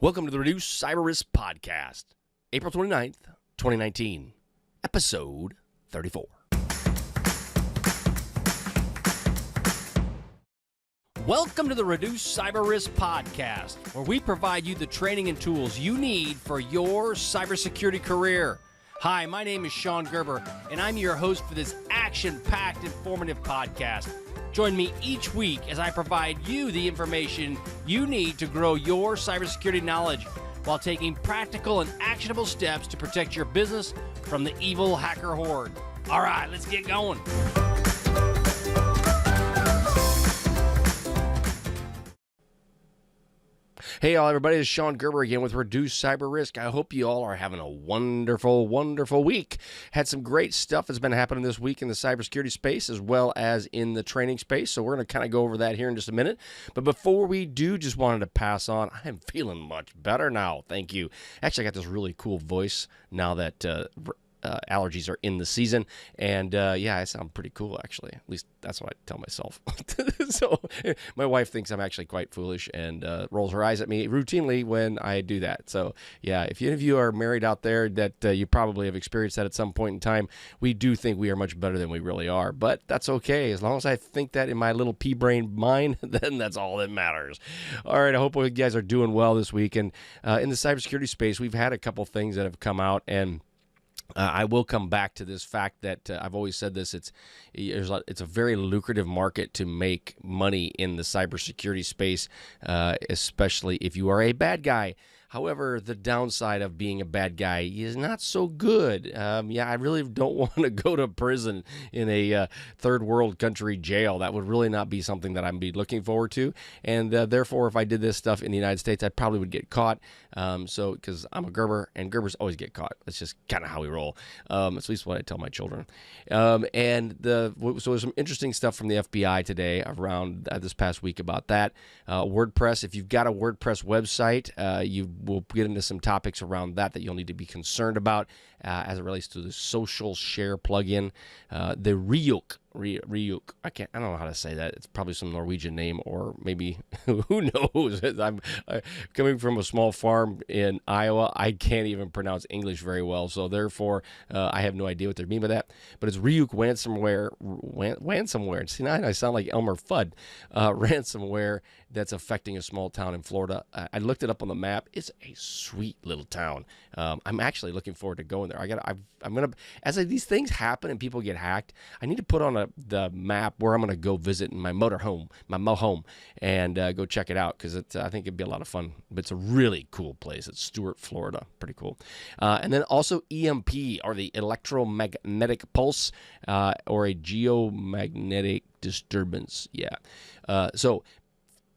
Welcome to the Reduce Cyber Risk Podcast, April 29th, 2019, episode 34. Welcome to the Reduce Cyber Risk Podcast, where we provide you the training and tools you need for your cybersecurity career. Hi, my name is Shon Gerber, and I'm your host for this action-packed, informative podcast. Join me each week as I provide you the information you need to grow your cybersecurity knowledge while taking practical and actionable steps to protect your business from the evil hacker horde. All right, let's get going. Hey, all, everybody. It's Shon Gerber again with Reduce Cyber Risk. I hope you all are having a wonderful, wonderful week. Had some great stuff that's been happening this week in the cybersecurity space as well as in the training space. So we're going to kind of go over that here in just a minute. But before we do, just wanted to pass on. I'm feeling much better now. Thank you. Actually, I got this really cool voice now that allergies are in the season, and yeah, I sound pretty cool, actually. At least that's what I tell myself. So my wife thinks I'm actually quite foolish and rolls her eyes at me routinely when I do that. So yeah, if any of you are married out there, that you probably have experienced that at some point in time. We do think we are much better than we really are, but that's okay. As long as I think that in my little pea-brain mind, then that's all that matters. All right, I hope you guys are doing well this week. And in the cybersecurity space, we've had a couple things that have come out, and I will come back to this fact that I've always said this. It's a very lucrative market to make money in the cybersecurity space, especially if you are a bad guy. However, the downside of being a bad guy is not so good. Yeah, I really don't want to go to prison in a third world country jail. That would really not be something that I'd be looking forward to. And therefore, if I did this stuff in the United States, I probably would get caught. So, because I'm a Gerber, and Gerbers always get caught. That's just kind of how we roll. That's at least what I tell my children. So there's some interesting stuff from the FBI today around this past week about that. WordPress, if you've got a WordPress website, we'll get into some topics around that you'll need to be concerned about as it relates to the social share plugin, the Ryuk. I don't know how to say that. It's probably some Norwegian name, or maybe who knows. I'm coming from a small farm in Iowa. I can't even pronounce English very well, so therefore I have no idea what they mean by that. But it's Ryuk ransomware. See, now I sound like Elmer Fudd. Ransomware that's affecting a small town in Florida. I looked it up on the map. It's a sweet little town. I'm actually looking forward to going there. I'm gonna as these things happen and people get hacked, I need to put on the map where I'm gonna go visit in my motorhome, and go check it out, because I think it'd be a lot of fun. But it's a really cool place. It's Stuart, Florida. Pretty cool. And then also EMP, or the electromagnetic pulse, or a geomagnetic disturbance. Yeah. So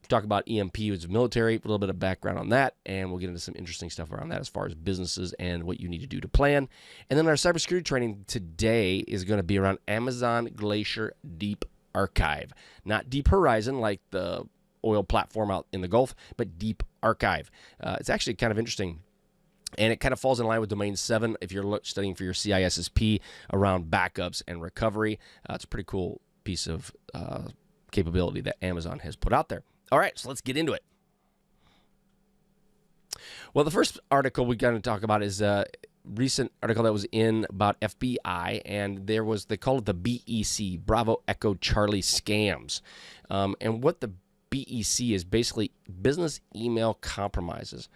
talk about EMP with military, a little bit of background on that, and we'll get into some interesting stuff around that as far as businesses and what you need to do to plan. And then our cybersecurity training today is going to be around Amazon Glacier Deep Archive. Not Deep Horizon like the oil platform out in the Gulf, but Deep Archive. It's actually kind of interesting. And it kind of falls in line with Domain 7 if you're studying for your CISSP around backups and recovery. It's a pretty cool piece of capability that Amazon has put out there. All right, so let's get into it. Well, the first article we're going to talk about is a recent article that was in about FBI, and they call it the BEC, Bravo Echo Charlie scams. And what the BEC is basically business email compromises.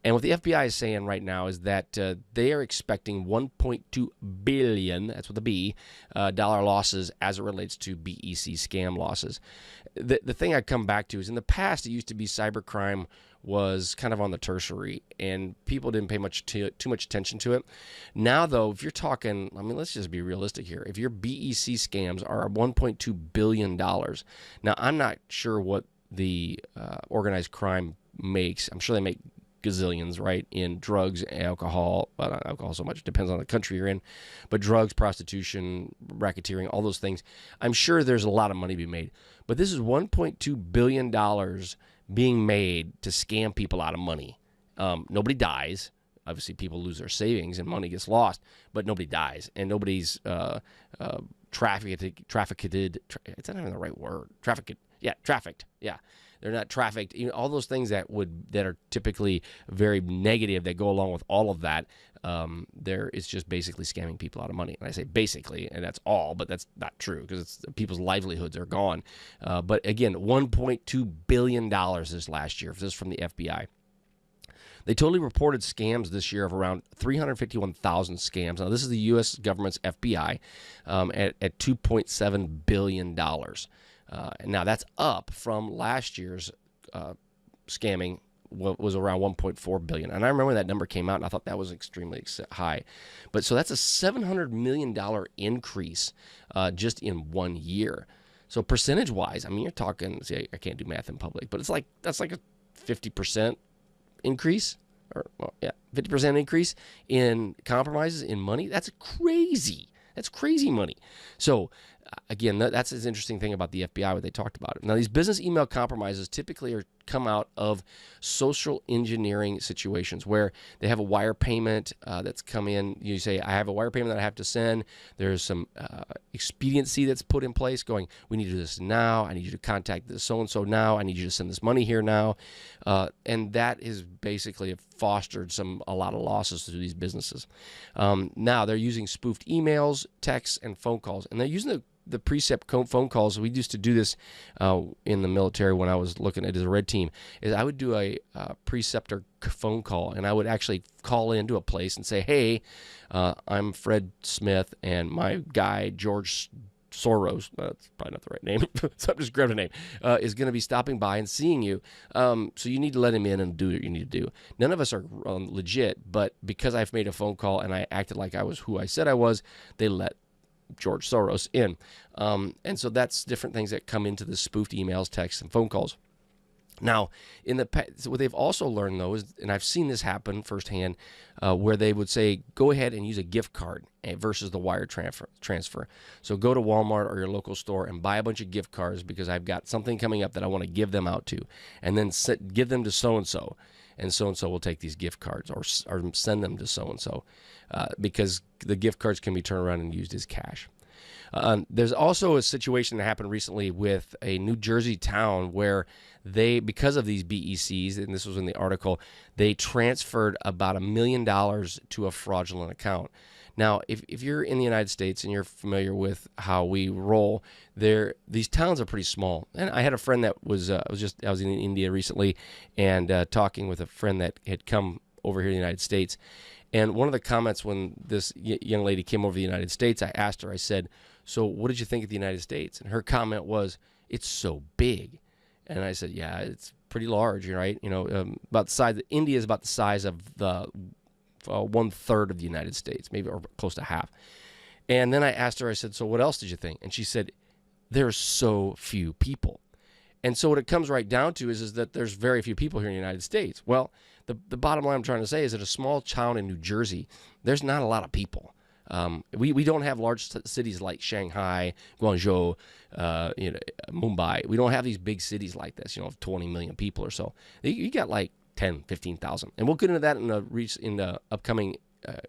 And what the FBI is saying right now is that they are expecting $1.2 billion, that's with a B, dollar losses as it relates to BEC scam losses. The thing I come back to is in the past, it used to be cybercrime was kind of on the tertiary, and people didn't pay too much attention to it. Now, though, if you're talking, I mean, let's just be realistic here. If your BEC scams are $1.2 billion, now I'm not sure what the organized crime makes. I'm sure they make gazillions, right, in drugs, alcohol. Well, not alcohol so much, it depends on the country you're in, but drugs, prostitution, racketeering, all those things. I'm sure there's a lot of money to be made, but this is $1.2 billion being made to scam people out of money. Nobody dies. Obviously, people lose their savings and money gets lost, but nobody dies, and nobody's trafficked. It's not even the right word. Trafficked. Yeah. they're not trafficked. You know, all those things that are typically very negative that go along with all of that. It's just basically scamming people out of money. And I say basically, and that's all, but that's not true because people's livelihoods are gone. But again, $1.2 billion this last year. This is from the FBI. They totally reported scams this year of around 351,000 scams. Now, this is the U.S. government's FBI at $2.7 billion. Now, that's up from last year's scamming was around 1.4 billion. And I remember when that number came out, and I thought that was extremely high. But so that's a $700 million increase just in 1 year. So percentage-wise, I mean, you're talking, see, I can't do math in public, but that's like a 50% increase, or 50% increase in compromises in money. That's crazy. That's crazy money. So again, that's an interesting thing about the FBI, what they talked about. Now, these business email compromises typically come out of social engineering situations where they have a wire payment that's come in. You say, I have a wire payment that I have to send. There's some expediency that's put in place going, we need to do this now. I need you to contact this so-and-so now. I need you to send this money here now. And that is basically fostered a lot of losses to these businesses. Now, they're using spoofed emails, texts, and phone calls. And they're using the precept phone calls. We used to do this in the military when I was looking at it as a red team, is I would do a preceptor phone call, and I would actually call into a place and say, hey, I'm Fred Smith, and my guy, George Soros, that's probably not the right name, so I'm just grabbing a name, is going to be stopping by and seeing you. So you need to let him in and do what you need to do. None of us are legit, but because I've made a phone call and I acted like I was who I said I was, they let George Soros in. And so that's different things that come into the spoofed emails, texts, and phone calls. Now, what they've also learned, though, is, and I've seen this happen firsthand, where they would say, go ahead and use a gift card versus the wire transfer. So go to Walmart or your local store and buy a bunch of gift cards because I've got something coming up that I want to give them out to, and then give them to so-and-so. And so-and-so will take these gift cards or send them to so-and-so because the gift cards can be turned around and used as cash. There's also a situation that happened recently with a New Jersey town where because of these BECs, and this was in the article, they transferred about $1 million to a fraudulent account. Now, if you're in the United States and you're familiar with how we roll, these towns are pretty small. And I had a friend that was I was in India recently and talking with a friend that had come over here to the United States. And one of the comments when this young lady came over to the United States, I asked her, I said, so what did you think of the United States? And her comment was, it's so big. And I said, yeah, it's pretty large, right? You know, about the size. India is about the size of the 1/3 of the United States, maybe, or close to half. And then I asked her, I said, so what else did you think? And she said, there's so few people. And so what it comes right down to is that there's very few people here in the United States. Well, the bottom line I'm trying to say is that a small town in New Jersey, there's not a lot of people. We don't have large cities like Shanghai, Guangzhou, Mumbai. We don't have these big cities like this, of 20 million people or so. You got like 10, 15,000. And we'll get into that in the upcoming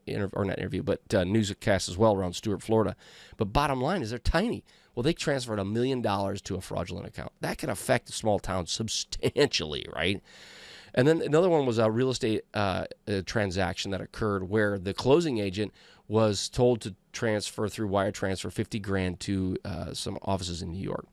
newscast as well around Stuart, Florida. But bottom line is they're tiny. Well, they transferred $1 million to a fraudulent account. That can affect a small town substantially, right? And then another one was a real estate transaction that occurred where the closing agent was told to transfer through wire transfer $50,000 to some offices in New York.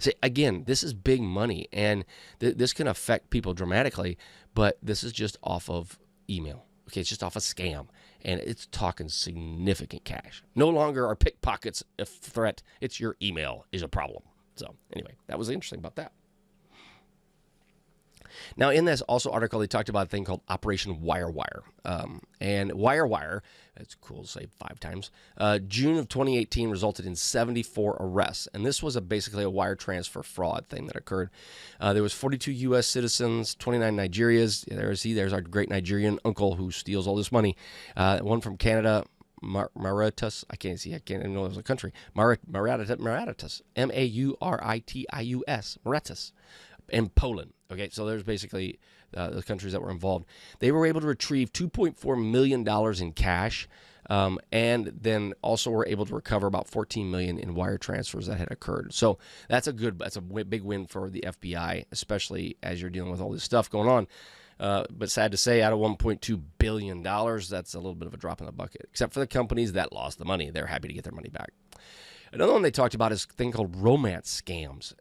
So again, this is big money, and this can affect people dramatically, but this is just off of email. Okay, it's just off a scam, and it's talking significant cash. No longer are pickpockets a threat. It's your email is a problem. So anyway, that was interesting about that. Now, in this also article, they talked about a thing called Operation WireWire. And WireWire, that's cool to say 5 times, June of 2018 resulted in 74 arrests. And this was basically a wire transfer fraud thing that occurred. There was 42 U.S. citizens, 29 Nigerians. There's our great Nigerian uncle who steals all this money. One from Canada, Mauritius. I can't even know it was a country. Mauritius. Mauritius. Mauritius. And Poland. Okay, so there's basically the countries that were involved. They were able to retrieve $2.4 million in cash and then also were able to recover about 14 million in wire transfers that had occurred. So that's a big win for the FBI, especially as you're dealing with all this stuff going on. But sad to say, out of $1.2 billion, that's a little bit of a drop in the bucket, except for the companies that lost the money. They're happy to get their money back. Another one they talked about is a thing called romance scams,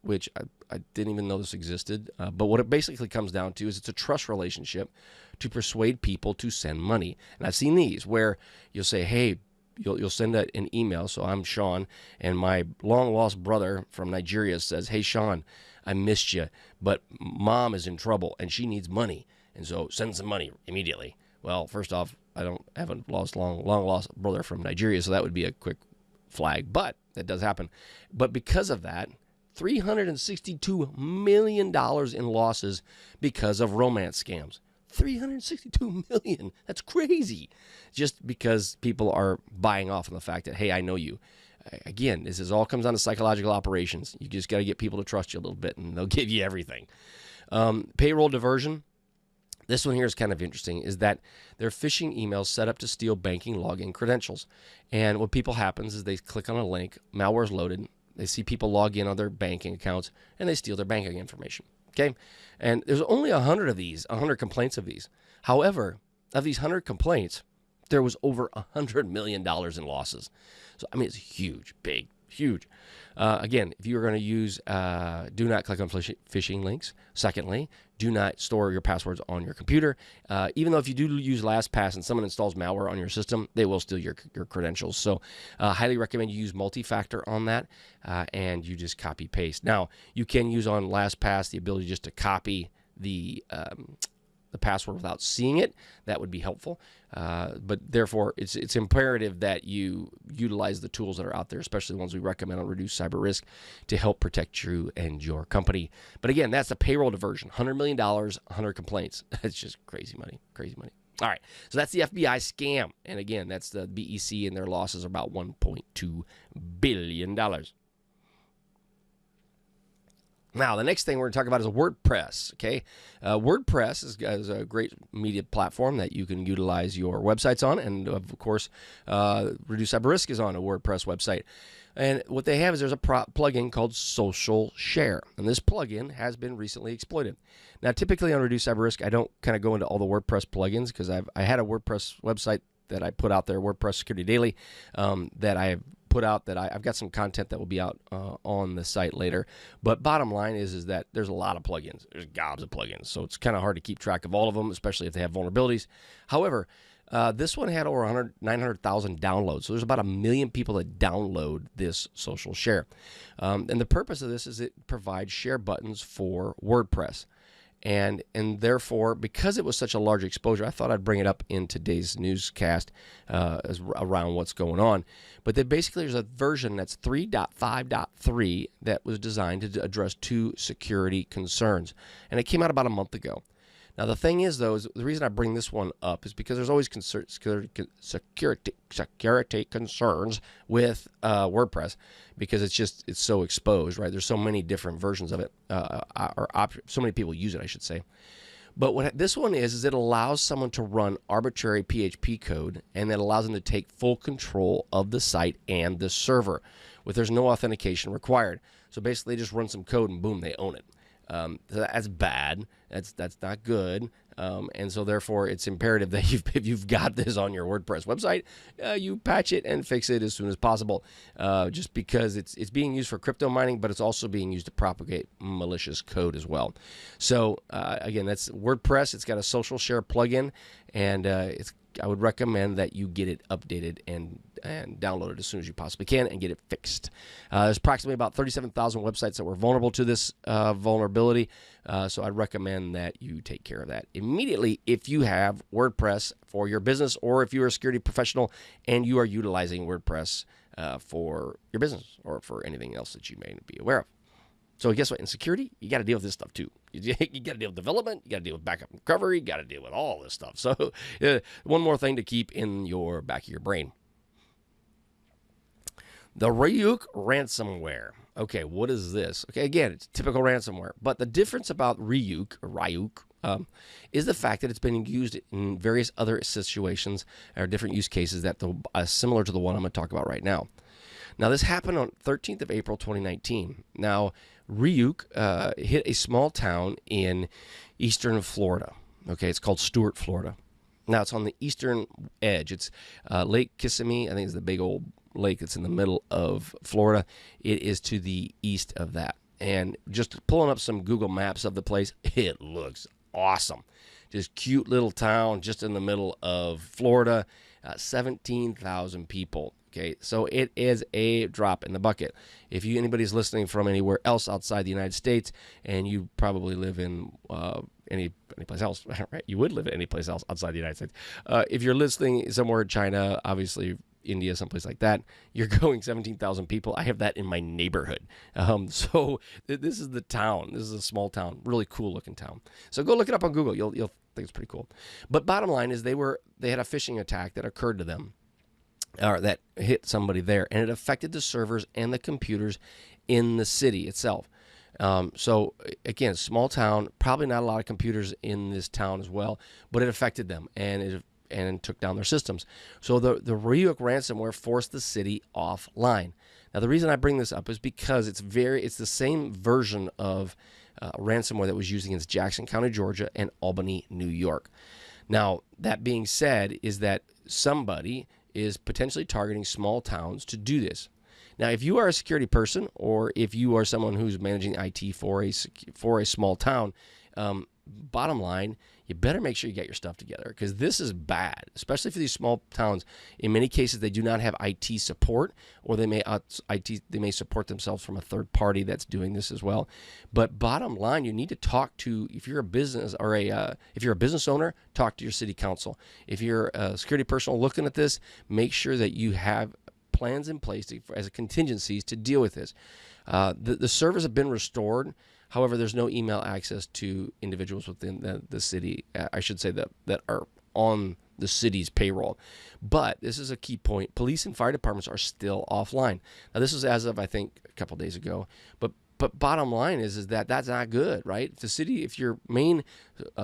which I didn't even know this existed. But what it basically comes down to is it's a trust relationship to persuade people to send money. And I've seen these where you'll say, hey, you'll send an email. So I'm Sean, and my long-lost brother from Nigeria says, hey, Sean, I missed you, but mom is in trouble and she needs money, and so send some money immediately. Well, first off, I don't have a long lost brother from Nigeria, so that would be a quick flag, but that does happen. But because of that, $362 million in losses because of romance scams. $362 million. That's crazy. Just because people are buying off on the fact that, hey, I know you. Again, all comes down to psychological operations. You just got to get people to trust you a little bit, and they'll give you everything. Payroll diversion. This one here is kind of interesting, is that they're phishing emails set up to steal banking login credentials. And what people happens is they click on a link, malware is loaded, they see people log in on their banking accounts, and they steal their banking information. Okay? And there's only 100 of these, 100 complaints of these. However, of these 100 complaints, there was over $100 million in losses. So, I mean, it's huge, big, huge. Again, if you're going to use, do not click on phishing links. Secondly, do not store your passwords on your computer. Even though if you do use LastPass and someone installs malware on your system, they will steal your credentials. So highly recommend you use multi-factor on that, and you just copy paste. Now, you can use on LastPass the ability just to copy the password without seeing it. That would be helpful. But therefore, it's imperative that you utilize the tools that are out there, especially the ones we recommend on Reduce Cyber Risk, to help protect you and your company. But again, that's a payroll diversion. $100 million, 100 complaints. That's just crazy money, crazy money. All right, so that's the FBI scam. And again, that's the BEC, and their losses are about $1.2 billion. Now, the next thing we're going to talk about is WordPress, okay? WordPress is a great media platform that you can utilize your websites on, and of course, Reduce Cyber Risk is on a WordPress website. And what they have is there's a plugin called Social Share, and this plugin has been recently exploited. Now, typically on Reduce Cyber Risk, I don't kind of go into all the WordPress plugins because I had a WordPress website that I put out there, WordPress Security Daily, that I have put out that I've got some content that will be out on the site later. But bottom line is that there's a lot of plugins. There's gobs of plugins. So it's kind of hard to keep track of all of them, especially if they have vulnerabilities. However, this one had over 900,000 downloads. So there's about 1 million people that download this Social Share. And the purpose of this is it provides share buttons for WordPress. And therefore, because it was such a large exposure, I thought I'd bring it up in today's newscast around what's going on. But basically, there's a version that's 3.5.3 that was designed to address 2 security concerns. And it came out about a month ago. Now, the thing is, though, is the reason I bring this one up is because there's always security concerns with WordPress, because it's so exposed, right? There's so many different versions of it, so many people use it, I should say. But what this one is it allows someone to run arbitrary PHP code, and that allows them to take full control of the site and the server, there's no authentication required. So basically, they just run some code, and boom, they own it. So that's bad. That's not good. And so therefore, it's imperative that if you've got this on your WordPress website, you patch it and fix it as soon as possible. Just because it's being used for crypto mining, but it's also being used to propagate malicious code as well. So again, that's WordPress. It's got a social share plugin, and I would recommend that you get it updated and download it as soon as you possibly can and get it fixed. There's approximately about 37,000 websites that were vulnerable to this vulnerability, so I'd recommend that you take care of that immediately if you have WordPress for your business, or if you're a security professional and you are utilizing WordPress for your business or for anything else that you may be aware of. So guess what? In security, you got to deal with this stuff too. You got to deal with development. You got to deal with backup and recovery. You got to deal with all this stuff. So one more thing to keep in your back of your brain. The Ryuk ransomware. Okay, what is this? Okay, again, it's typical ransomware. But the difference about Ryuk is the fact that it's been used in various other situations or different use cases that similar to the one I'm going to talk about right now. Now, this happened on 13th of April, 2019. Now, Ryuk hit a small town in eastern Florida. Okay, it's called Stuart, Florida. Now, it's on the eastern edge. It's Lake Kissimmee. I think it's the big old lake that's in the middle of Florida. It is to the east of that. And just pulling up some Google Maps of the place, it looks awesome. Just cute little town just in the middle of Florida. 17,000 people. Okay, so it is a drop in the bucket. If anybody's listening from anywhere else outside the United States, and you probably live in any place else, right? You would live in any place else outside the United States. If you're listening somewhere in China, obviously India, someplace like that, you're going 17,000 people. I have that in my neighborhood. So this is the town. This is a small town, really cool looking town. So go look it up on Google. You'll think it's pretty cool. But bottom line is they had a phishing attack that occurred to them. Or that hit somebody there, and it affected the servers and the computers in the city itself. So again, small town, probably not a lot of computers in this town as well, but it affected them and took down their systems. So the Ryuk ransomware forced the city offline. Now the reason I bring this up is because it's the same version of ransomware that was used against Jackson County, Georgia, and Albany, New York. Now that being said, is that somebody is potentially targeting small towns to do this. Now, if you are a security person or if you are someone who's managing IT for a small town, bottom line, you better make sure you get your stuff together because this is bad, especially for these small towns. In many cases, they do not have IT support, or they may support themselves from a third party that's doing this as well. But bottom line, you need to talk to, if you're a business or if you're a business owner, talk to your city council. If you're a security personnel looking at this, make sure that you have plans in place as a contingencies to deal with this. The servers have been restored. However, there's no email access to individuals within the city, I should say, that are on the city's payroll. But this is a key point. Police and fire departments are still offline. Now, this is as of, I think, a couple days ago. But bottom line is that that's not good, right? If your main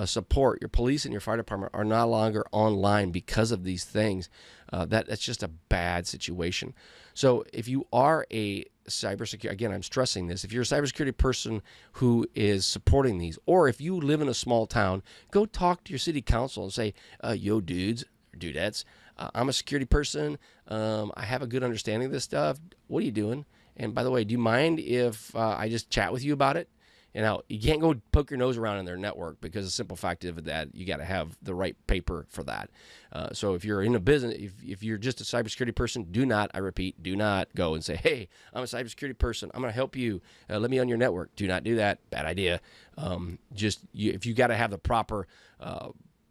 support, your police and your fire department are no longer online because of these things, that's just a bad situation. So if you are a cybersecurity, again, I'm stressing this, if you're a cybersecurity person who is supporting these, or if you live in a small town, go talk to your city council and say, yo, dudes, or dudettes, I'm a security person. I have a good understanding of this stuff. What are you doing? And by the way, do you mind if I just chat with you about it? You know, you can't go poke your nose around in their network because the simple fact of that, you got to have the right paper for that. So if you're in a business, if you're just a cybersecurity person, do not go and say, hey, I'm a cybersecurity person. I'm going to help you. Let me on your network. Do not do that. Bad idea. If you got to have the proper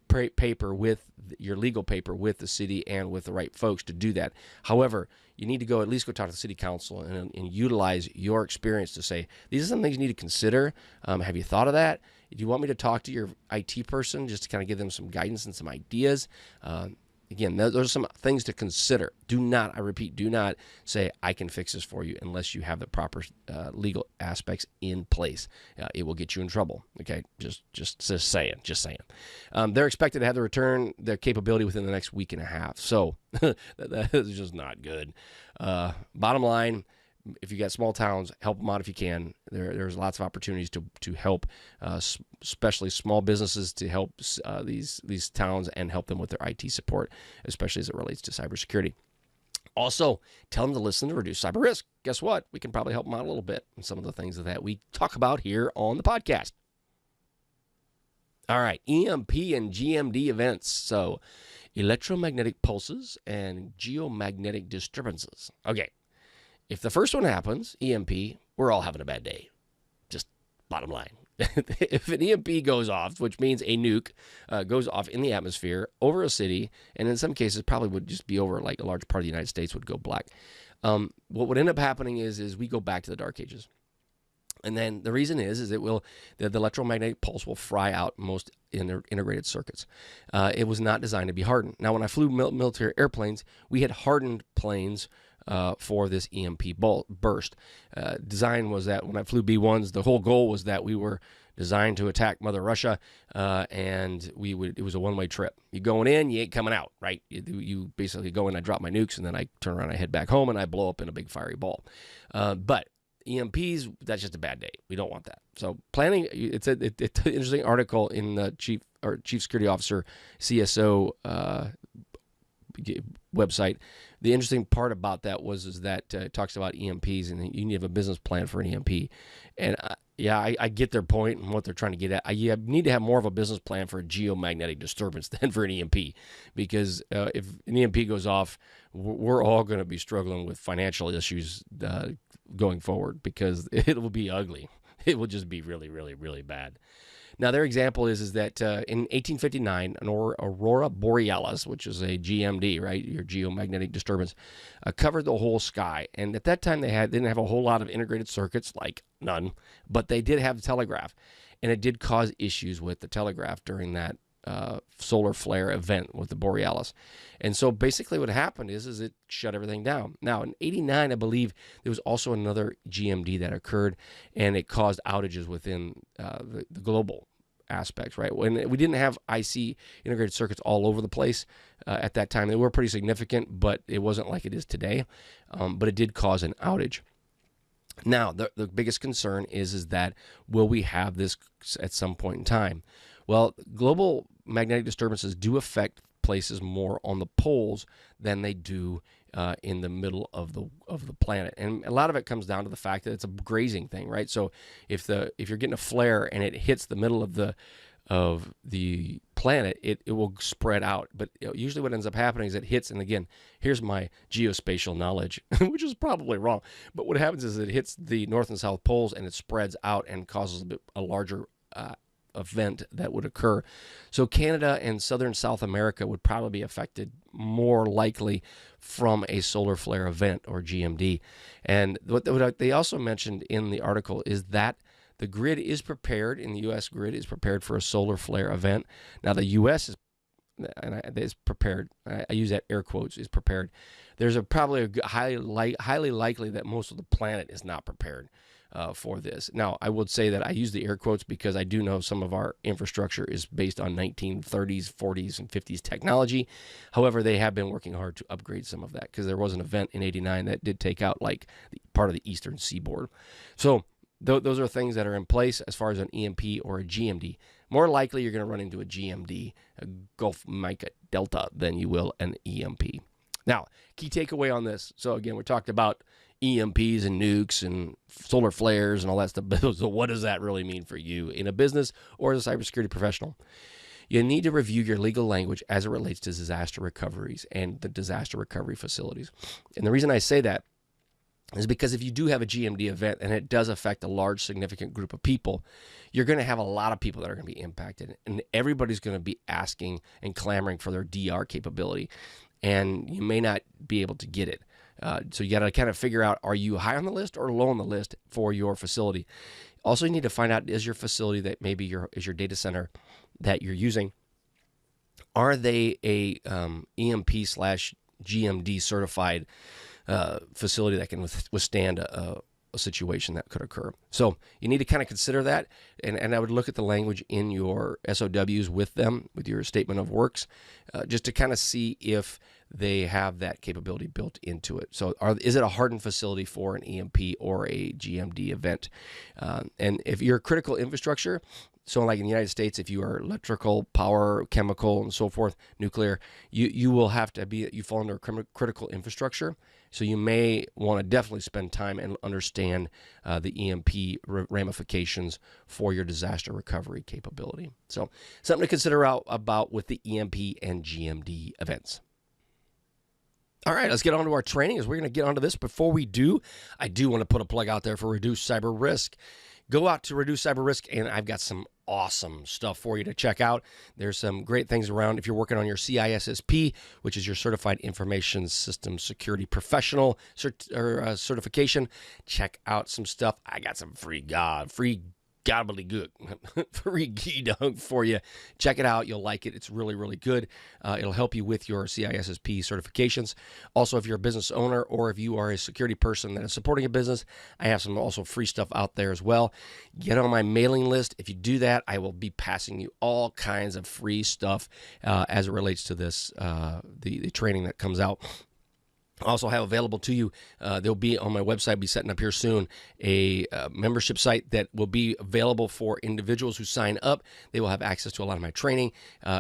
paper with your legal paper with the city and with the right folks to do that. However, you need to at least go talk to the city council and utilize your experience to say, these are some things you need to consider. Have you thought of that? Do you want me to talk to your IT person just to kind of give them some guidance and some ideas? Again, those are some things to consider. Do not say, I can fix this for you unless you have the proper legal aspects in place. It will get you in trouble. Okay, just saying. They're expected to have their capability within the next week and a half. So that is just not good. Bottom line, if you got small towns, help them out if you can. There's lots of opportunities to help, especially small businesses, to help these towns and help them with their IT support, especially as it relates to cybersecurity. Also, tell them to listen to Reduce Cyber Risk. Guess what? We can probably help them out a little bit in some of the things that we talk about here on the podcast. All right, EMP and GMD events. So, electromagnetic pulses and geomagnetic disturbances. Okay. If the first one happens, EMP, we're all having a bad day. Just bottom line. If an EMP goes off, which means a nuke goes off in the atmosphere over a city, and in some cases probably would just be over like a large part of the United States would go black. What would end up happening is we go back to the dark ages. And then the reason is the electromagnetic pulse will fry out most integrated circuits. It was not designed to be hardened. Now, when I flew military airplanes, we had hardened planes for this EMP burst. Design was that when I flew B-1s, the whole goal was that we were designed to attack Mother Russia, and it was a one-way trip. You going in, you ain't coming out, right? You basically go in, I drop my nukes, and then I turn around, I head back home, and I blow up in a big fiery ball. But EMPs, that's just a bad day. We don't want that. So planning, it's an interesting article in the Chief Security Officer CSO website. The interesting part about that is that it talks about EMPs, and you need to have a business plan for an EMP. And I get their point and what they're trying to get at. You need to have more of a business plan for a geomagnetic disturbance than for an EMP, because if an EMP goes off, we're all going to be struggling with financial issues going forward, because it will be ugly. It will just be really, really, really bad. Now, their example is that in 1859, an aurora borealis, which is a GMD, right, your geomagnetic disturbance, covered the whole sky. And at that time, they didn't have a whole lot of integrated circuits, like none, but they did have the telegraph. And it did cause issues with the telegraph during that solar flare event with the borealis. And so basically what happened is it shut everything down. Now, in 89, I believe there was also another GMD that occurred, and it caused outages within the global aspects, right? When we didn't have IC integrated circuits all over the place at that time. They were pretty significant, but it wasn't like it is today. But it did cause an outage. Now, the biggest concern is that will we have this at some point in time? Well, global magnetic disturbances do affect places more on the poles than they do in the middle of the planet, and a lot of it comes down to the fact that it's a grazing thing, right? So if you're getting a flare and it hits the middle of the planet, it will spread out. But usually what ends up happening is it hits, and again, here's my geospatial knowledge, which is probably wrong, but what happens is it hits the north and south poles and it spreads out and causes a larger event that would occur. So Canada and southern South America would probably be affected more likely from a solar flare event, or GMD. And what they also mentioned in the article is that the grid is prepared, in the U.S. grid is prepared for a solar flare event. Now the U.S. is prepared. I use that air quotes, is prepared. There's probably a highly likely that most of the planet is not prepared for this. Now, I would say that I use the air quotes because I do know some of our infrastructure is based on 1930s, 40s, and 50s technology. However, they have been working hard to upgrade some of that, because there was an event in 89 that did take out like part of the eastern seaboard. So those are things that are in place as far as an EMP or a GMD. More likely you're going to run into a GMD, a Gulf Mica Delta, than you will an EMP. Now, key takeaway on this. So again, we talked about EMPs and nukes and solar flares and all that stuff. So what does that really mean for you in a business or as a cybersecurity professional? You need to review your legal language as it relates to disaster recoveries and the disaster recovery facilities. And the reason I say that is because if you do have a GMD event and it does affect a large, significant group of people, you're going to have a lot of people that are going to be impacted. And everybody's going to be asking and clamoring for their DR capability. And you may not be able to get it. So you got to kind of figure out, are you high on the list or low on the list for your facility? Also, you need to find out, is your facility that maybe is your data center that you're using, are they a EMP/GMD certified facility that can withstand a situation that could occur? So you need to kind of consider that, and I would look at the language in your SOWs with them, with your statement of works, just to kind of see if they have that capability built into it. So is it a hardened facility for an EMP or a GMD event? And if you're critical infrastructure, so like in the United States, if you are electrical, power, chemical, and so forth, nuclear, you will have to you fall under critical infrastructure. So you may want to definitely spend time and understand the EMP ramifications for your disaster recovery capability. So something to consider about with the EMP and GMD events. All right, let's get on to our training, as we're going to get onto this. Before we do, I do want to put a plug out there for Reduce Cyber Risk. Go out to Reduce Cyber Risk, and I've got some awesome stuff for you to check out. There's some great things around. If you're working on your CISSP, which is your Certified Information System Security Professional certification, check out some stuff. I got some free gobbledygook. Free geedunk for you. Check it out. You'll like it. It's really, really good. It'll help you with your CISSP certifications. Also, if you're a business owner or if you are a security person that is supporting a business, I have some also free stuff out there as well. Get on my mailing list. If you do that, I will be passing you all kinds of free stuff as it relates to this, the training that comes out. I also have available to you, there'll be on my website, be setting up here soon, a membership site that will be available for individuals who sign up. They will have access to a lot of my training.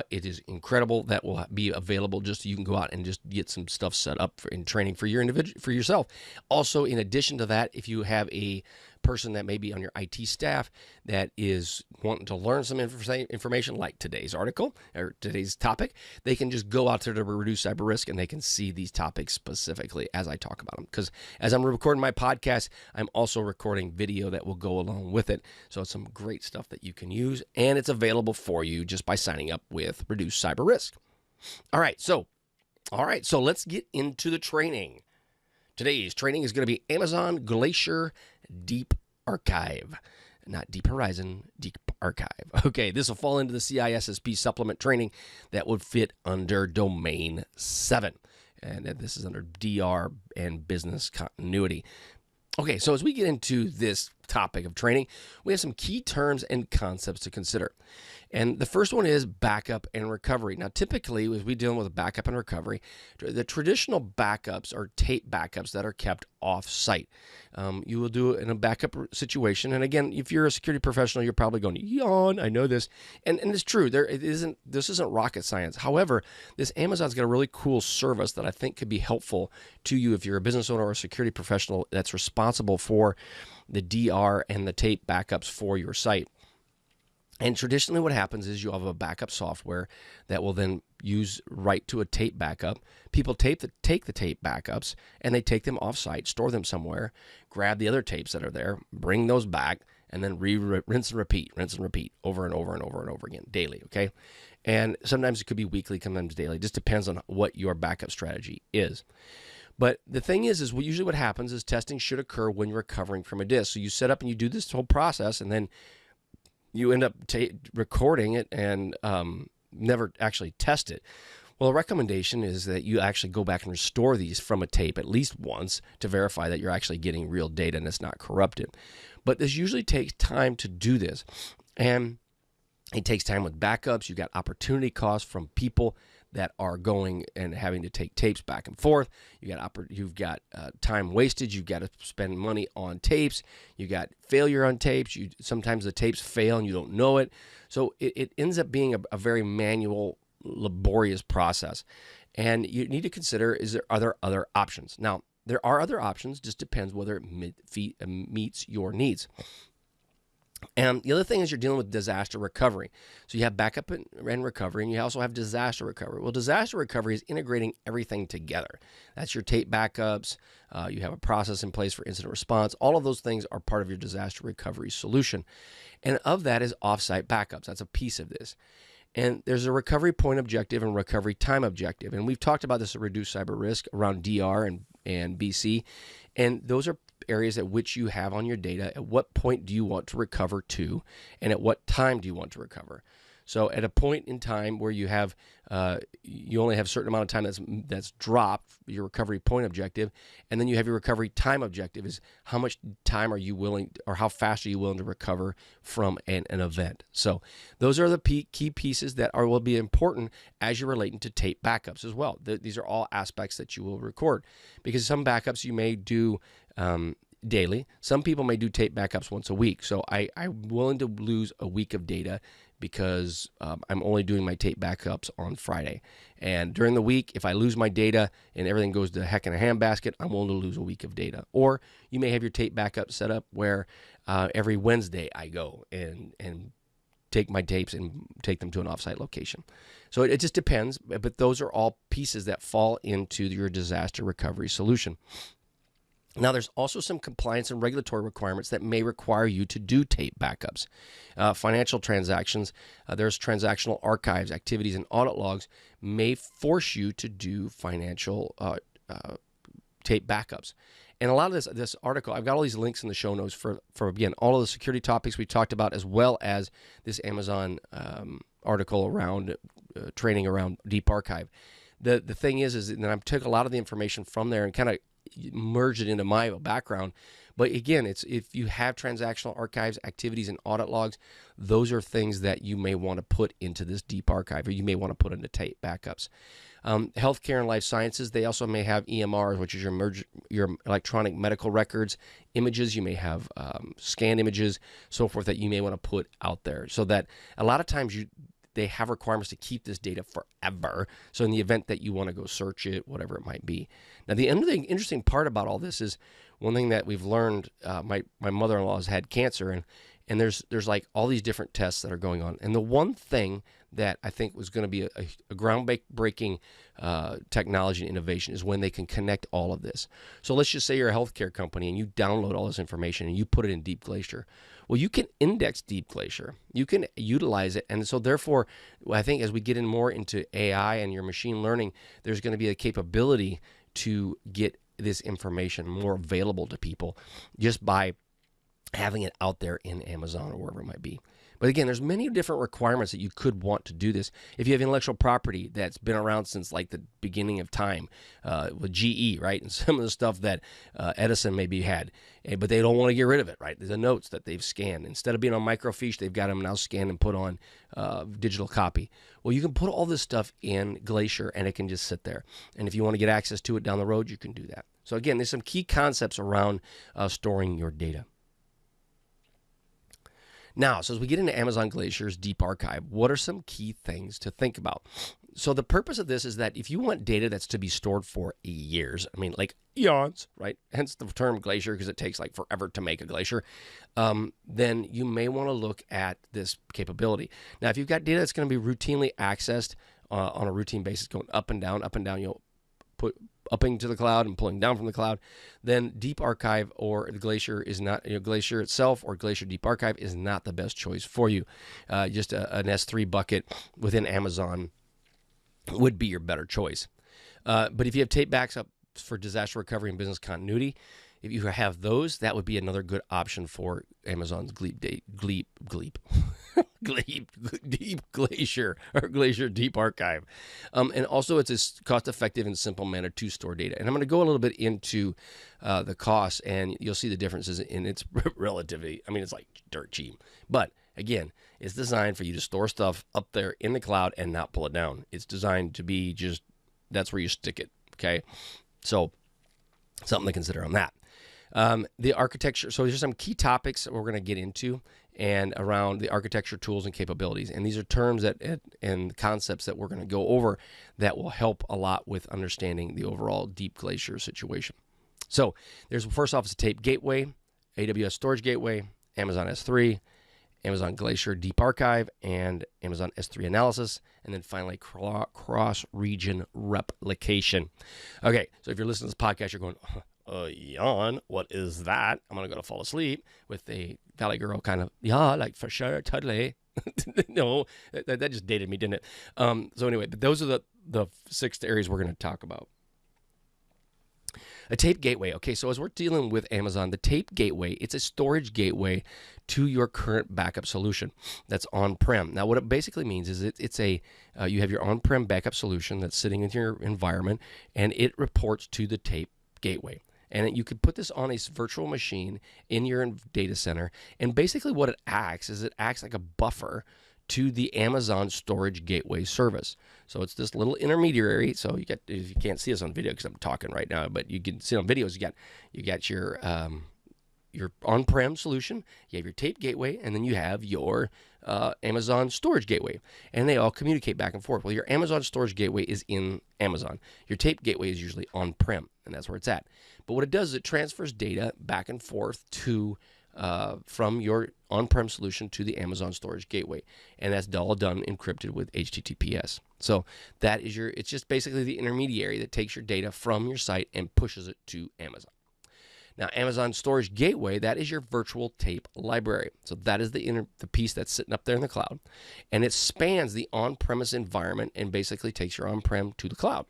It is incredible. That will be available just so you can go out and just get some stuff set up in training for your individual, for yourself. Also, in addition to that, if you have a person that may be on your IT staff that is wanting to learn some information like today's article or today's topic, they can just go out there to Reduce Cyber Risk and they can see these topics specifically as I talk about them. Because as I'm recording my podcast, I'm also recording video that will go along with it. So it's some great stuff that you can use, and it's available for you just by signing up with Reduce Cyber Risk. All right, so let's get into the training. Today's training is going to be Amazon Glacier Deep Archive. Not Deep Horizon, Deep Archive. Okay, this will fall into the CISSP supplement training that would fit under Domain 7. And this is under DR and Business Continuity. Okay, so as we get into this topic of training, we have some key terms and concepts to consider. And the first one is backup and recovery. Now, typically, as we deal with backup and recovery, the traditional backups are tape backups that are kept off-site. You will do it in a backup situation. And again, if you're a security professional, you're probably going, yawn, I know this. And it's true. This isn't rocket science. However, this Amazon's got a really cool service that I think could be helpful to you if you're a business owner or a security professional that's responsible for the DR and the tape backups for your site. And traditionally what happens is you have a backup software that will then write to a tape backup. People take the tape backups and they take them off-site, store them somewhere, grab the other tapes that are there, bring those back, and then rinse and repeat over and over and over and over again daily, okay? And sometimes it could be weekly, sometimes daily. It just depends on what your backup strategy is. But the thing is usually what happens is testing should occur when you're recovering from a disk. So you set up and you do this whole process, and then you end up recording it and never actually test it. Well, a recommendation is that you actually go back and restore these from a tape at least once to verify that you're actually getting real data and it's not corrupted. But this usually takes time to do this. And it takes time with backups. You got opportunity costs from people that are going and having to take tapes back and forth. You've got time wasted. You've got to spend money on tapes. You got failure on tapes. Sometimes the tapes fail and you don't know it. So it ends up being a very manual, laborious process. And you need to consider, are there other options? Now, there are other options. Just depends whether it meets your needs. And the other thing is you're dealing with disaster recovery. So you have backup and recovery, and you also have disaster recovery. Well, disaster recovery is integrating everything together. That's your tape backups. You have a process in place for incident response. All of those things are part of your disaster recovery solution. And of that is offsite backups. That's a piece of this. And there's a recovery point objective and recovery time objective. And we've talked about this at Reduce Cyber Risk around DR and BC. And those are areas at which you have on your data. At what point do you want to recover to, and at what time do you want to recover? So at a point in time where you have, you only have a certain amount of time that's dropped, your recovery point objective, and then you have your recovery time objective is how much time are you willing, or how fast are you willing to recover from an event. So those are the key pieces that will be important as you're relating to tape backups as well. These are all aspects that you will record, because some backups you may do daily. Some people may do tape backups once a week. So I'm willing to lose a week of data because I'm only doing my tape backups on Friday. And during the week, if I lose my data and everything goes to heck in a handbasket, I'm willing to lose a week of data. Or you may have your tape backup set up where every Wednesday I go and take my tapes and take them to an offsite location. So it just depends, but those are all pieces that fall into your disaster recovery solution. Now, there's also some compliance and regulatory requirements that may require you to do tape backups. Financial transactions, there's transactional archives, activities, and audit logs may force you to do financial tape backups. And a lot of this article, I've got all these links in the show notes for again, all of the security topics we talked about, as well as this Amazon article around training around Deep Archive. The thing is that I took a lot of the information from there and kind of merged it into my background. But again, it's if you have transactional archives, activities, and audit logs, those are things that you may want to put into this Deep Archive, or you may want to put into tape backups. Healthcare and life sciences, they also may have EMRs, which is your electronic medical records, images. You may have scanned images, so forth, that you may want to put out there, so that a lot of times they have requirements to keep this data forever. So in the event that you want to go search it, whatever it might be. Now, the interesting part about all this is one thing that we've learned. My mother-in-law has had cancer, and there's like all these different tests that are going on. And the one thing that I think was going to be a groundbreaking technology and innovation is when they can connect all of this. So let's just say you're a healthcare company and you download all this information and you put it in Deep Glacier. Well, you can index Deep Glacier. You can utilize it. And so therefore, I think as we get in more into AI and your machine learning, there's going to be a capability to get this information more available to people just by having it out there in Amazon or wherever it might be. But again, there's many different requirements that you could want to do this. If you have intellectual property that's been around since like the beginning of time, with GE, right? And some of the stuff that Edison maybe had, but they don't want to get rid of it, right? There's the notes that they've scanned. Instead of being on microfiche, they've got them now scanned and put on digital copy. Well, you can put all this stuff in Glacier and it can just sit there. And if you want to get access to it down the road, you can do that. So again, there's some key concepts around storing your data. Now, so as we get into Amazon Glacier's Deep Archive, what are some key things to think about? So the purpose of this is that if you want data that's to be stored for years, I mean, like eons, right? Hence the term glacier, because it takes like forever to make a glacier. Then you may want to look at this capability. Now, if you've got data that's going to be routinely accessed on a routine basis, going up and down, you'll put upping to the cloud and pulling down from the cloud, then Deep Archive or the Glacier is not, Glacier itself or Glacier Deep Archive is not the best choice for you. Just an S3 bucket within Amazon would be your better choice. But if you have tape backups for disaster recovery and business continuity, if you have those, that would be another good option for Amazon's Deep Glacier or Glacier Deep Archive. And also it's a cost-effective and simple manner to store data. And I'm going to go a little bit into the costs, and you'll see the differences in its relativity. I mean, it's like dirt cheap. But again, it's designed for you to store stuff up there in the cloud and not pull it down. It's designed to be just, that's where you stick it, okay? So something to consider on that. The architecture, so there's some key topics that we're going to get into and around the architecture, tools, and capabilities. And these are terms and concepts that we're going to go over that will help a lot with understanding the overall Deep Glacier situation. So there's, first off, it's a tape gateway, AWS storage gateway, Amazon S3, Amazon Glacier Deep Archive, and Amazon S3 analysis, and then finally cross-region replication. Okay, so if you're listening to this podcast, you're going, yawn, what is that? I'm going to go to fall asleep with a Valley Girl kind of, yeah, like for sure, totally. No, that just dated me, didn't it? So anyway, but those are the 6 areas we're going to talk about. A tape gateway. Okay, so as we're dealing with Amazon, the tape gateway, it's a storage gateway to your current backup solution that's on-prem. Now, what it basically means is it's a you have your on-prem backup solution that's sitting in your environment, and it reports to the tape gateway. And you could put this on a virtual machine in your data center, and basically what it acts like a buffer to the Amazon storage gateway service. So it's this little intermediary. So you can't see us on video because I'm talking right now, but you can see on videos. You got your on-prem solution, you have your tape gateway, and then you have your Amazon storage gateway, and they all communicate back and forth. Well, your Amazon storage gateway is in Amazon. Your tape gateway is usually on-prem, and that's where it's at. But what it does is it transfers data back and forth to from your on-prem solution to the Amazon storage gateway, and that's all done encrypted with HTTPS. So that is it's just basically the intermediary that takes your data from your site and pushes it to Amazon. Now, Amazon Storage Gateway, that is your virtual tape library. So that is the piece that's sitting up there in the cloud, and it spans the on-premise environment and basically takes your on-prem to the cloud.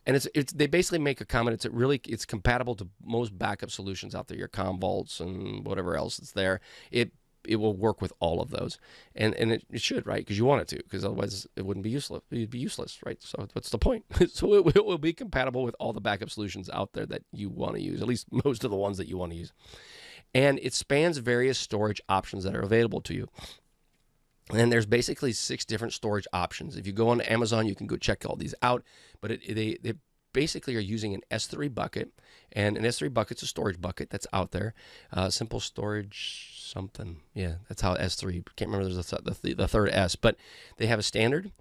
And they basically make a comment. It's compatible to most backup solutions out there, your Commvaults and whatever else is there. It will work with all of those, and it should, right? Because you want it to, because otherwise it wouldn't be useless. It'd be useless, right? So what's the point? So it will be compatible with all the backup solutions out there that you want to use, at least most of the ones that you want to use. And it spans various storage options that are available to you. And there's basically 6 different storage options. If you go on Amazon, you can go check all these out. But they basically are using an S3 bucket. And an S3 bucket's a storage bucket that's out there. Simple storage something. Yeah, that's how S3. Can't remember there's the third S. But they have a standard.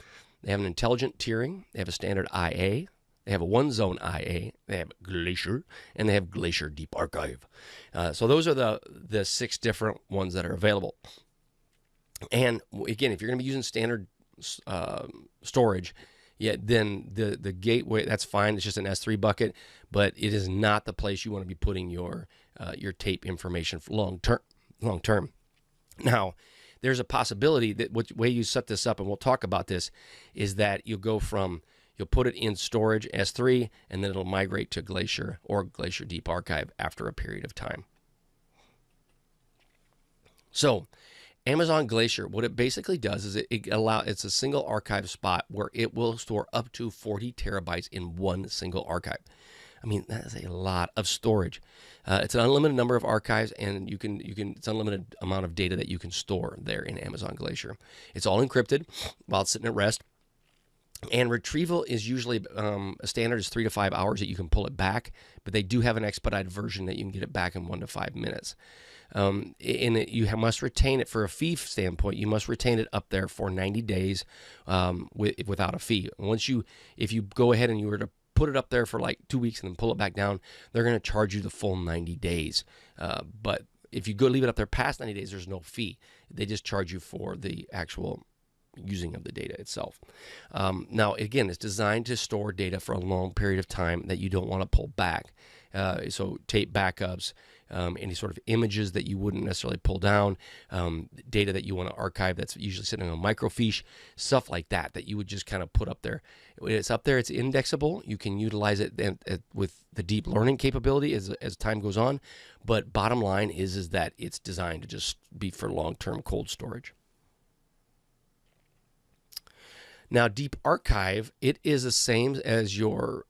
They have an intelligent tiering. They have a standard IA. They have a one-zone IA. They have Glacier. And they have Glacier Deep Archive. So those are the 6 different ones that are available. And again, if you're going to be using standard storage, then the gateway, that's fine. It's just an S3 bucket, but it is not the place you want to be putting your tape information for long term. Now, there's a possibility that the way you set this up, and we'll talk about this, is that you'll put it in storage S3, and then it'll migrate to Glacier or Glacier Deep Archive after a period of time. So Amazon Glacier, what it basically does is it's a single archive spot where it will store up to 40 terabytes in one single archive. I mean, that is a lot of storage. It's an unlimited number of archives, and it's unlimited amount of data that you can store there in Amazon Glacier. It's all encrypted while it's sitting at rest. And retrieval is usually a standard is 3 to 5 hours that you can pull it back, but they do have an expedited version that you can get it back in 1 to 5 minutes. You must retain it for a fee standpoint. You must retain it up there for 90 days without a fee. If you go ahead and you were to put it up there for like 2 weeks and then pull it back down, they're going to charge you the full 90 days. But if you go leave it up there past 90 days, there's no fee. They just charge you for the actual using of the data itself. Now, again, it's designed to store data for a long period of time that you don't want to pull back. So tape backups, any sort of images that you wouldn't necessarily pull down, data that you want to archive that's usually sitting on microfiche, stuff like that you would just kind of put up there. When it's up there, it's indexable. You can utilize it with the deep learning capability as time goes on. But bottom line is that it's designed to just be for long-term cold storage. Now, Deep Archive, it is the same as your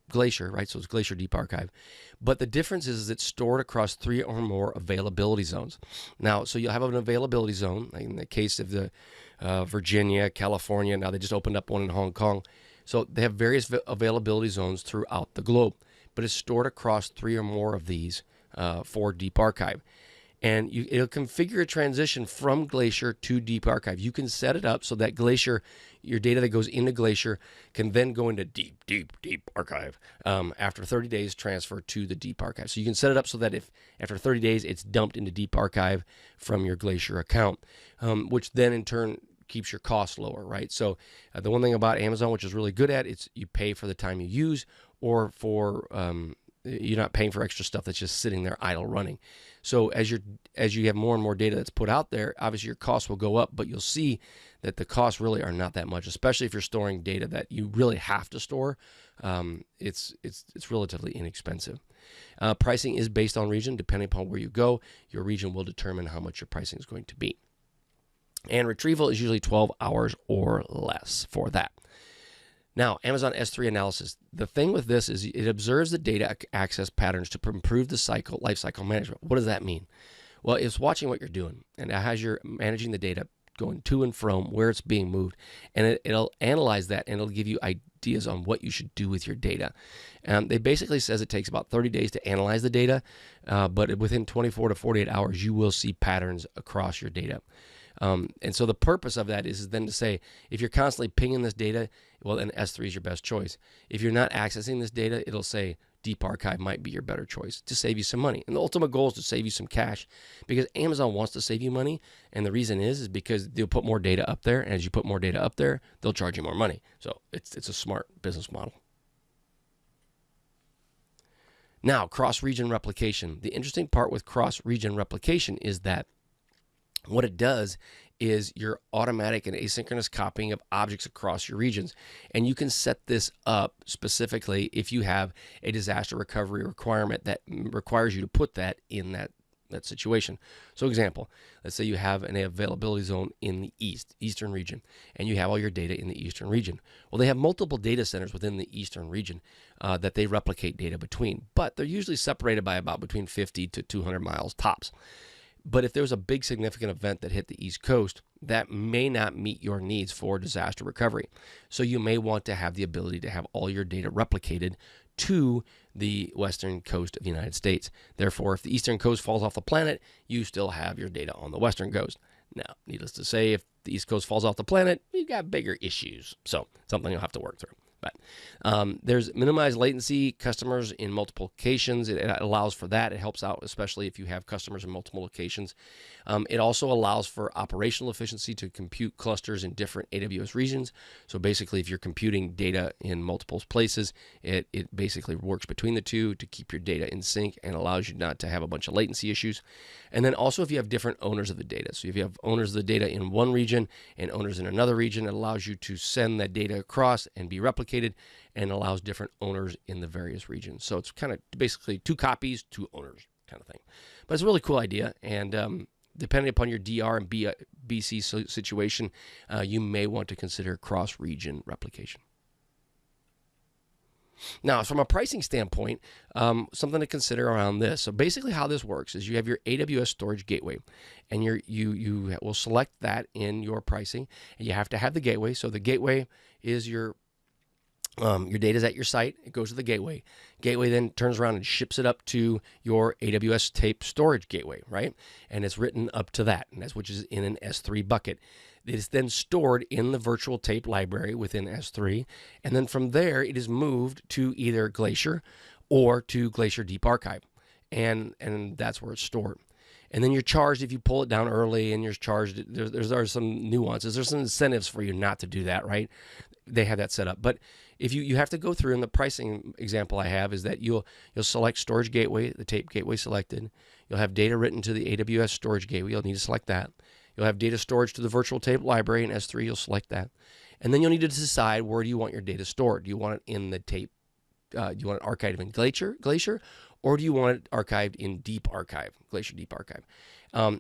Glacier, right? So it's Glacier Deep Archive. But the difference is it's stored across 3 or more availability zones. Now, so you'll have an availability zone. Like in the case of the Virginia, California, now they just opened up one in Hong Kong. So they have various availability zones throughout the globe. But it's stored across 3 or more of these for Deep Archive. And it'll configure a transition from Glacier to Deep Archive. You can set it up so that Glacier, your data that goes into Glacier, can then go into Deep Archive after 30 days transfer to the Deep Archive. So you can set it up so that if after 30 days it's dumped into Deep Archive from your Glacier account, which then in turn keeps your costs lower, right? So the one thing about Amazon, which is really good at, it's you pay for the time you use, or for you're not paying for extra stuff that's just sitting there idle running. So as you have more and more data that's put out there, obviously your costs will go up, but you'll see that the costs really are not that much, especially if you're storing data that you really have to store. It's relatively inexpensive. Pricing is based on region. Depending upon where you go, your region will determine how much your pricing is going to be. And retrieval is usually 12 hours or less for that. Now, Amazon S3 analysis. The thing with this is it observes the data access patterns to improve the life cycle management. What does that mean? Well, it's watching what you're doing, and as you're managing the data, going to and from where it's being moved, and it'll analyze that, and it'll give you ideas on what you should do with your data. They basically says it takes about 30 days to analyze the data, but within 24 to 48 hours, you will see patterns across your data. And so the purpose of that is then to say, if you're constantly pinging this data, well, then S3 is your best choice. If you're not accessing this data, it'll say Deep Archive might be your better choice to save you some money. And the ultimate goal is to save you some cash, because Amazon wants to save you money. And the reason is because they'll put more data up there. And as you put more data up there, they'll charge you more money. So it's a smart business model. Now, cross-region replication. The interesting part with cross-region replication is that what it does is your automatic and asynchronous copying of objects across your regions. And you can set this up specifically if you have a disaster recovery requirement that requires you to put that in that situation. So example, let's say you have an availability zone in the eastern region, and you have all your data in the eastern region. Well, they have multiple data centers within the eastern region that they replicate data between, but they're usually separated by about between 50 to 200 miles tops. But if there's a big significant event that hit the East Coast, that may not meet your needs for disaster recovery. So you may want to have the ability to have all your data replicated to the western coast of the United States. Therefore, if the eastern coast falls off the planet, you still have your data on the western coast. Now, needless to say, if the East Coast falls off the planet, you've got bigger issues. So something you'll have to work through. But there's minimized latency, customers in multiple locations. It allows for that. It helps out, especially if you have customers in multiple locations. It also allows for operational efficiency to compute clusters in different AWS regions. So basically, if you're computing data in multiple places, it basically works between the two to keep your data in sync and allows you not to have a bunch of latency issues. And then also if you have different owners of the data. So if you have owners of the data in one region and owners in another region, it allows you to send that data across and be replicated and allows different owners in the various regions. So it's kind of basically 2 copies, 2 owners kind of thing. But it's a really cool idea. And depending upon your DR and BC situation, you may want to consider cross-region replication. Now, from a pricing standpoint, something to consider around this. So basically how this works is you have your AWS storage gateway, and you will select that in your pricing, and you have to have the gateway. So the gateway is your data is at your site. It goes to the gateway. Gateway then turns around and ships it up to your AWS tape storage gateway, right? And it's written up to that, and that's which is in an S3 bucket. It is then stored in the virtual tape library within S3, and then from there it is moved to either Glacier or to Glacier Deep Archive, and that's where it's stored. And then you're charged if you pull it down early, and you're charged. There's some nuances. There's some incentives for you not to do that, right? They have that set up. But if you have to go through, and the pricing example I have is that you'll select storage gateway, the tape gateway selected. You'll have data written to the AWS storage gateway. You'll need to select that. You'll have data storage to the virtual tape library in S3. You'll select that. And then you'll need to decide where do you want your data stored. Do you want it in the tape? Do you want it archived in Glacier, or do you want it archived in Deep Archive, Glacier Deep Archive?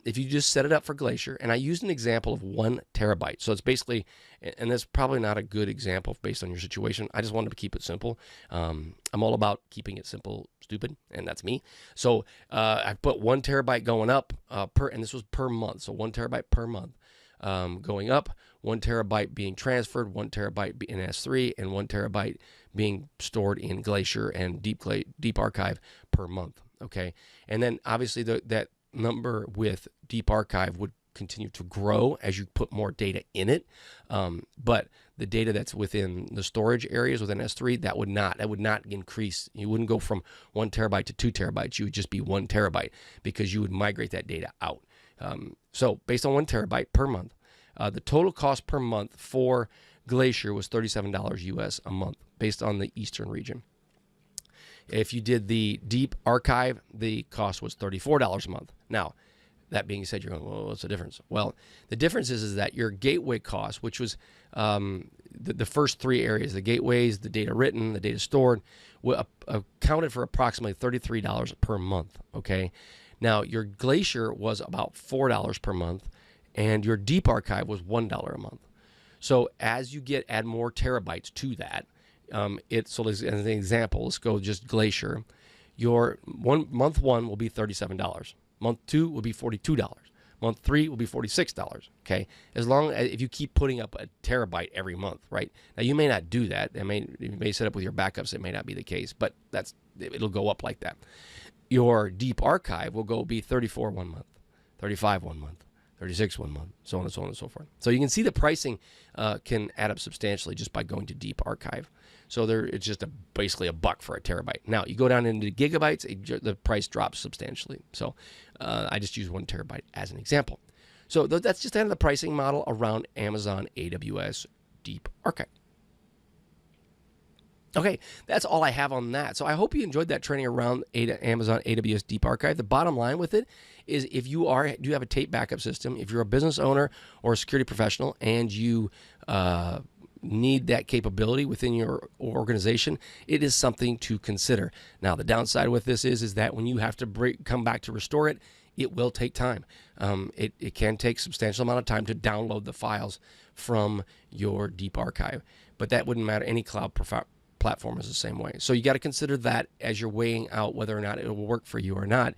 If you just set it up for Glacier, and I used an example of 1 terabyte. So it's basically, and that's probably not a good example based on your situation. I just wanted to keep it simple. I'm all about keeping it simple, stupid, and that's me. So I put 1 terabyte going up and this was per month. So 1 terabyte per month going up, 1 terabyte being transferred, 1 terabyte in S3, and 1 terabyte being stored in Glacier and Deep Archive per month. Okay, and then obviously that number with Deep Archive would continue to grow as you put more data in it, but the data that's within the storage areas within S3 that would not increase. You wouldn't go from 1 terabyte to 2 terabytes. You would just be 1 terabyte because you would migrate that data out. So based on 1 terabyte per month, the total cost per month for Glacier was $37 US a month based on the eastern region. If you did the Deep Archive, the cost was $34 a month. Now, that being said, you're going, well, what's the difference? Well, the difference is that your gateway cost, which was the first 3 areas, the gateways, the data written, the data stored, accounted for approximately $33 per month, okay? Now, your Glacier was about $4 per month, and your Deep Archive was $1 a month. So as you add more terabytes to that, so as an example, let's go just Glacier. Your month 1 will be $37. Month 2 will be $42. Month 3 will be $46. Okay, as long as if you keep putting up a terabyte every month, right? Now you may not do that. You may set up with your backups. It may not be the case, but it'll go up like that. Your Deep Archive will be 34 one month, 35 one month, 36 one month, so on and so on and so forth. So you can see the pricing can add up substantially just by going to Deep Archive. So it's just basically $1 for a terabyte. Now you go down into gigabytes, the price drops substantially. So I just use 1 terabyte as an example. So that's just kind of the pricing model around Amazon AWS Deep Archive. Okay, that's all I have on that. So I hope you enjoyed that training around Amazon AWS Deep Archive. The bottom line with it is if you do have a tape backup system, if you're a business owner or a security professional and you need that capability within your organization, it is something to consider. Now, the downside with this is that when you have to come back to restore it, it will take time. It can take a substantial amount of time to download the files from your deep archive, but that wouldn't matter. Any cloud platform is the same way. So you got to consider that as you're weighing out whether or not it will work for you or not.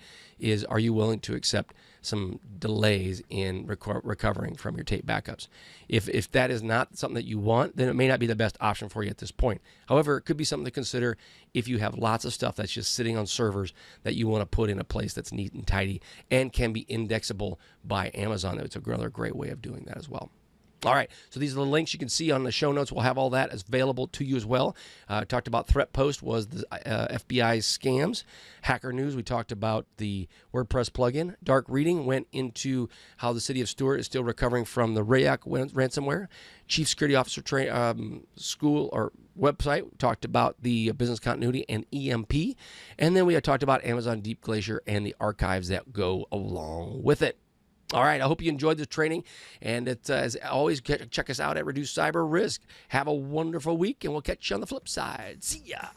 Are you willing to accept some delays in recovering from your tape backups? If that is not something that you want, then it may not be the best option for you at this point. However, it could be something to consider if you have lots of stuff that's just sitting on servers that you want to put in a place that's neat and tidy and can be indexable by Amazon. It's another great way of doing that as well. All right, so these are the links you can see on the show notes. We'll have all that available to you as well. Talked about ThreatPost was the FBI scams. Hacker News, we talked about the WordPress plugin. Dark Reading went into how the city of Stuart is still recovering from the ransomware. Chief Security Officer school or website talked about the business continuity and EMP. And then we had talked about Amazon Deep Glacier and the archives that go along with it. All right, I hope you enjoyed this training, and as always, check us out at Reduce Cyber Risk. Have a wonderful week, and we'll catch you on the flip side. See ya.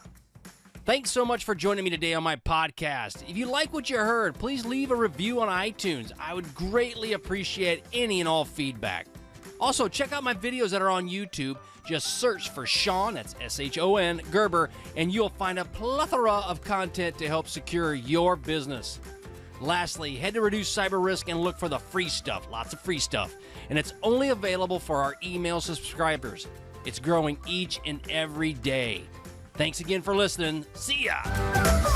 Thanks so much for joining me today on my podcast. If you like what you heard, please leave a review on iTunes. I would greatly appreciate any and all feedback. Also, check out my videos that are on YouTube. Just search for Shon, that's S-H-O-N, Gerber, and you'll find a plethora of content to help secure your business. Lastly, head to Reduce Cyber Risk and look for the free stuff, lots of free stuff. And it's only available for our email subscribers. It's growing each and every day. Thanks again for listening. See ya!